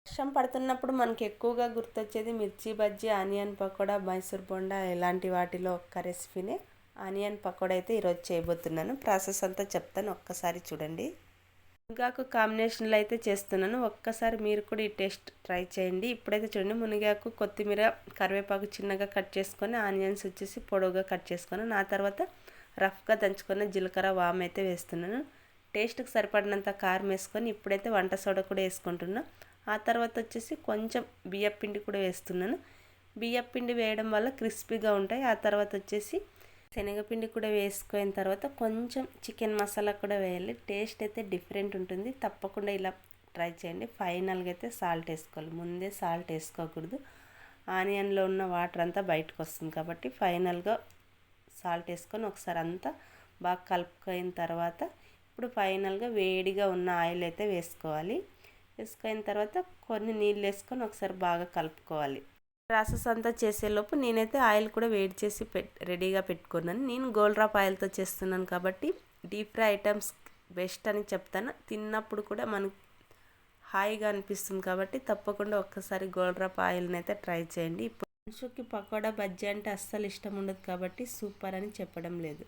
వర్షం పడుతున్నప్పుడు మనకి ఎక్కువగా గుర్తొచ్చేది మిర్చి బజ్జీ, ఆనియన్ పకోడా, మైసూర్ బోండా ఇలాంటి వాటిలో ఒక్క రెసిపీనే ఆనియన్ పకోడా అయితే ఈరోజు చేయబోతున్నాను. ప్రాసెస్ అంతా చెప్తాను, ఒక్కసారి చూడండి. మునగాకు కాంబినేషన్లో అయితే చేస్తున్నాను. ఒక్కసారి మీరు కూడా ఈ టేస్ట్ ట్రై చేయండి. ఇప్పుడైతే చూడండి, మునగాకు, కొత్తిమీర, కరివేపాకు చిన్నగా కట్ చేసుకొని, ఆనియన్స్ వచ్చేసి పొడవుగా కట్ చేసుకొని, ఆ తర్వాత రఫ్గా దంచుకొని జీలకర్ర, వామ్ అయితే వేస్తున్నాను. టేస్ట్కి సరిపడినంత కారం వేసుకొని ఇప్పుడైతే వంట సోడా కూడా వేసుకుంటున్నాను. ఆ తర్వాత వచ్చేసి కొంచెం బియ్యపిండి కూడా వేస్తున్నాను. బియ్యపిండి వేయడం వల్ల క్రిస్పీగా ఉంటాయి. ఆ తర్వాత వచ్చేసి శనగపిండి కూడా వేసుకున్న తర్వాత కొంచెం చికెన్ మసాలా కూడా వేయాలి. టేస్ట్ అయితే డిఫరెంట్ ఉంటుంది. తప్పకుండా ఇలా ట్రై చేయండి. ఫైనల్గా అయితే సాల్ట్ వేసుకోవాలి. ముందే సాల్ట్ వేసుకోకూడదు. ఆనియన్లో ఉన్న వాటర్ అంతా బయటకు వస్తుంది కాబట్టి ఫైనల్గా సాల్ట్ వేసుకొని ఒకసారి అంతా బాగా కలుపుకున్న తర్వాత ఇప్పుడు ఫైనల్గా వేడిగా ఉన్న ఆయిల్ అయితే వేసుకోవాలి. వేసుకున్న తర్వాత కొన్ని నీళ్ళు వేసుకొని ఒకసారి బాగా కలుపుకోవాలి. ప్రాసెస్ అంతా చేసేలోపు నేనైతే ఆయిల్ కూడా వేడి చేసి రెడీగా పెట్టుకున్నాను. నేను గోల్డ్ డ్రాప్ ఆయిల్తో చేస్తున్నాను కాబట్టి డీప్ ఫ్రై ఐటమ్స్ బెస్ట్ అని చెప్తాను. తిన్నప్పుడు కూడా మనకు హాయిగా అనిపిస్తుంది కాబట్టి తప్పకుండా ఒక్కసారి గోల్డ్ డ్రాప్ ఆయిల్ని అయితే ట్రై చేయండి. ఇప్పుడు మనుషులకి పకోడా బజ్జీ అంటే అస్సలు ఇష్టం ఉండదు కాబట్టి సూపర్ అని చెప్పడం లేదు.